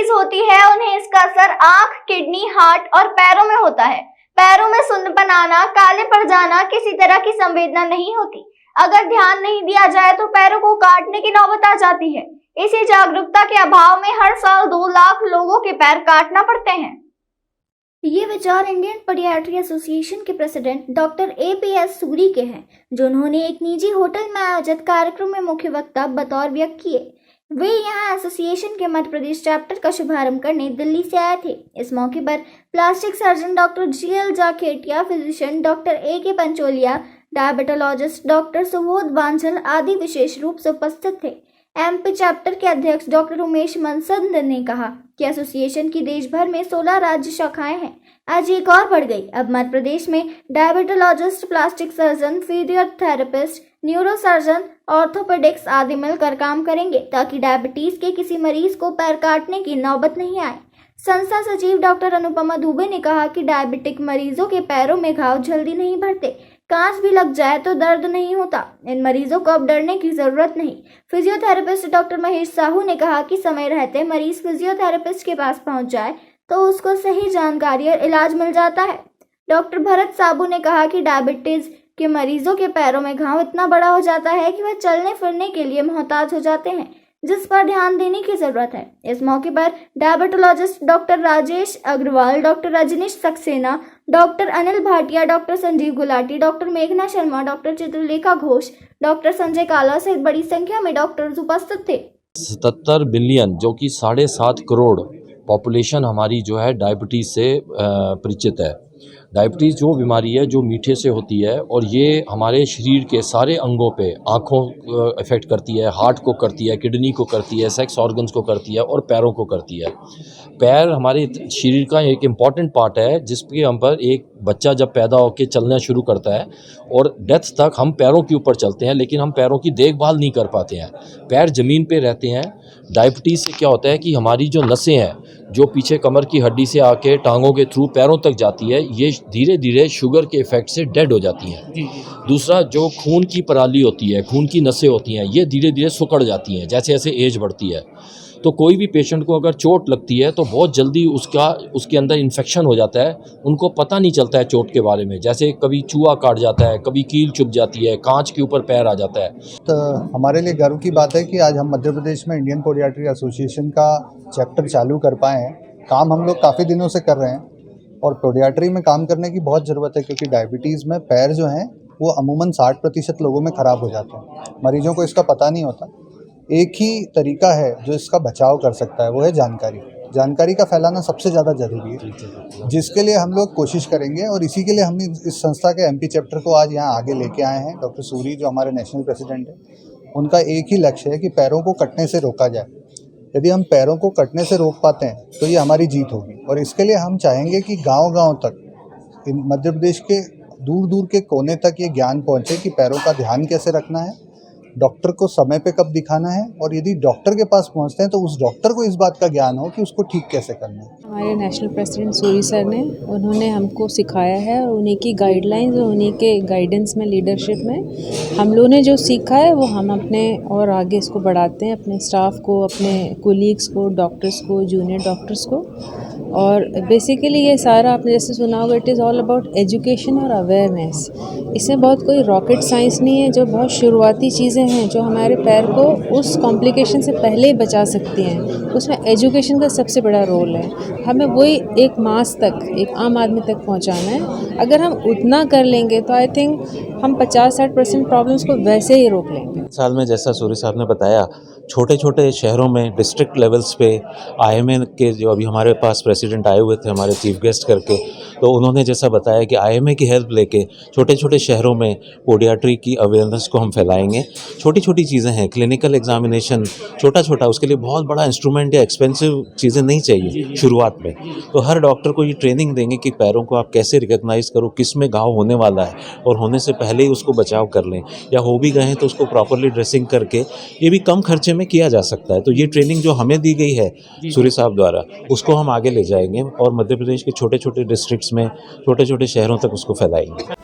Diabetes होती है उन्हें इसका असर आंख, किडनी, हार्ट और पैरों में होता है। पैरों में सुन्नपन आना, काले पड़ जाना किसी तरह की संवेदना नहीं होती। अगर ध्यान नहीं दिया जाए तो पैरों को काटने की नौबत आ जाती है। इसी जागरूकता के अभाव में हर साल 2 लाख लोगों के पैर काटना पड़ते हैं। ये विचार इंडियन पीडियाट्री एसोसिएशन के प्रेसिडेंट डॉक्टर APS सूरी के हैं, जो उन्होंने एक निजी होटल में आयोजित कार्यक्रम में मुख्य वक्ता बतौर व्यक्त किए। वे यहां एसोसिएशन के मध्य प्रदेश चैप्टर का शुभारंभ करने दिल्ली से आए थे। इस मौके पर plastic surgeon doctor GL Jakhetia, physician doctor AK Pancholia, diabetologist doctor Subodh Banjhal आदि विशेष रूप से उपस्थित थे। MP चैप्टर के अध्यक्ष डॉक्टर उमेश मनसंद ने कहा कि एसोसिएशन की देश भर में 16 राज्य शाखाएं हैं। आज एक और बढ़ गई। अब मध्य प्रदेश में diabetologist, plastic surgeon, physiotherapist, neurosurgeon, orthopaedics आदि मिलकर काम करेंगे ताकि डायबिटीज के किसी मरीज को पैर काटने की नौबत नहीं आए। संस्था सचिव डॉक्टर अनुपमा दुबे ने कहा कि डायबिटिक मरीजों के पैरों में घाव जल्दी नहीं भरते, कांच भी लग जाए तो दर्द नहीं होता। इन मरीजों को अब डरने की जरूरत नहीं। फिजियोथेरेपिस्ट डॉक्टर महेश साहू ने कहा कि समय रहते मरीज फिजियोथेरेपिस्ट के पास पहुंच जाए तो उसको सही जानकारी और इलाज मिल जाता है। डॉक्टर भरत साबू ने कहा कि डायबिटीज के मरीजों के पैरों में घाव इतना बड़ा हो जाता है कि वह चलने फिरने के लिए मोहताज हो जाते हैं, जिस पर ध्यान देने की जरूरत है। इस मौके पर diabetologist doctor Rajesh Agarwal, doctor Rajnish Saxena, doctor Anil Bhatia, doctor Sanjeev Gulati, doctor मेघना शर्मा, डॉक्टर चित्रलेखा घोष, डॉक्टर संजय काला सहित बड़ी संख्या में डॉक्टर्स उपस्थित थे। 77 बिलियन जो कि 7.5 करोड़ पॉपुलेशन हमारी जो है डायबिटीज़ से परिचित है। डायबिटीज़ जो बीमारी है जो मीठे से होती है और ये हमारे शरीर के सारे अंगों पे, आँखों को इफ़ेक्ट करती है, हार्ट को करती है, किडनी को करती है, सेक्स ऑर्गन्स को करती है और पैरों को करती है। पैर हमारे शरीर का एक इम्पॉर्टेंट पार्ट है जिसके हम पर एक बच्चा जब पैदा होकर चलना शुरू करता है और डेथ तक हम पैरों के ऊपर चलते हैं, लेकिन हम पैरों की देखभाल नहीं कर पाते हैं। पैर ज़मीन पे रहते हैं। डायबिटीज़ से क्या होता है कि हमारी जो नसें हैं जो पीछे कमर की हड्डी से आके टांगों के थ्रू पैरों तक जाती है, ये धीरे धीरे शुगर के इफेक्ट से डेड हो जाती हैं। दूसरा, जो खून की प्रणाली होती है, खून की नसें होती हैं, ये धीरे धीरे सिकुड़ जाती हैं जैसे जैसे एज बढ़ती है। तो कोई भी पेशेंट को अगर चोट लगती है तो बहुत जल्दी उसके अंदर इन्फेक्शन हो जाता है। उनको पता नहीं चलता है चोट के बारे में, जैसे कभी चूहा काट जाता है, कभी कील चुभ जाती है, कांच के ऊपर पैर आ जाता है। तो हमारे लिए गर्व की बात है कि आज हम मध्य प्रदेश में इंडियन पीडियाट्री एसोसिएशन का चैप्टर चालू कर पाए हैं। काम हम लोग काफ़ी दिनों से कर रहे हैं और पीडियाट्री में काम करने की बहुत ज़रूरत है, क्योंकि डायबिटीज़ में पैर जो हैं वो अमूमन 60% लोगों में ख़राब हो जाते हैं। मरीजों को इसका पता नहीं होता। एक ही तरीका है जो इसका बचाव कर सकता है, वो है जानकारी का फैलाना सबसे ज़्यादा ज़रूरी है, जिसके लिए हम लोग कोशिश करेंगे। और इसी के लिए हम इस संस्था के MP चैप्टर को आज यहाँ आगे लेके आए हैं। डॉक्टर सूरी जो हमारे नेशनल प्रेसिडेंट हैं, उनका एक ही लक्ष्य है कि पैरों को कटने से रोका जाए। यदि हम पैरों को कटने से रोक पाते हैं तो ये हमारी जीत होगी। और इसके लिए हम चाहेंगे कि गांव-गांव तक, मध्य प्रदेश के दूर-दूर के कोने तक ये ज्ञान पहुंचे कि पैरों का ध्यान कैसे रखना है, डॉक्टर को समय पे कब दिखाना है, और यदि डॉक्टर के पास पहुंचते हैं तो उस डॉक्टर को इस बात का ज्ञान हो कि उसको ठीक कैसे करना है। हमारे नेशनल प्रेसिडेंट सूरी सर ने उन्होंने हमको सिखाया है, और उन्हीं की गाइडलाइंस और उन्हीं के गाइडेंस में, लीडरशिप में हम लोगों ने जो सीखा है वो हम अपने और आगे इसको बढ़ाते हैं, अपने स्टाफ को, अपने कोलीग्स को, डॉक्टर्स को, जूनियर डॉक्टर्स को। और बेसिकली ये सारा आपने जैसे सुना होगा, it is all about education और अवेयरनेस। इसमें बहुत कोई रॉकेट साइंस नहीं है, जो बहुत शुरुआती चीज़ें हैं जो हमारे पैर को उस कॉम्प्लिकेशन से पहले ही बचा सकती हैं, उसमें एजुकेशन का सबसे बड़ा रोल है। हमें वही एक मास तक, एक आम आदमी तक पहुंचाना है। अगर हम उतना कर लेंगे तो आई थिंक हम 50-60% प्रॉब्लम्स को वैसे ही रोक लेंगे। साल में जैसा सूरी साहब ने बताया, छोटे छोटे शहरों में डिस्ट्रिक्ट लेवल्स पे IMA के जो अभी हमारे पास प्रेसिडेंट आए हुए थे हमारे चीफ गेस्ट करके, तो उन्होंने जैसा बताया कि IMA की हेल्प लेके छोटे छोटे शहरों में पीडियाट्री की अवेयरनेस को हम फैलाएंगे। छोटी छोटी चीज़ें हैं, क्लिनिकल एग्जामिनेशन छोटा छोटा, उसके लिए बहुत बड़ा इंस्ट्रूमेंट या एक्सपेंसिव चीज़ें नहीं चाहिए शुरुआत में। तो हर डॉक्टर को ये ट्रेनिंग देंगे कि पैरों को आप कैसे रिकग्नाइज करो, किस में घाव होने वाला है, और होने से पहले ही उसको बचाव कर लें, या हो भी गए हैं तो उसको प्रॉपरली ड्रेसिंग करके ये भी कम खर्चे में किया जा सकता है। तो ये ट्रेनिंग जो हमें दी गई है सूरी साहब द्वारा, उसको हम आगे ले जाएंगे और मध्य प्रदेश के छोटे छोटे डिस्ट्रिक्ट्स में, छोटे छोटे शहरों तक उसको फैलाएंगे।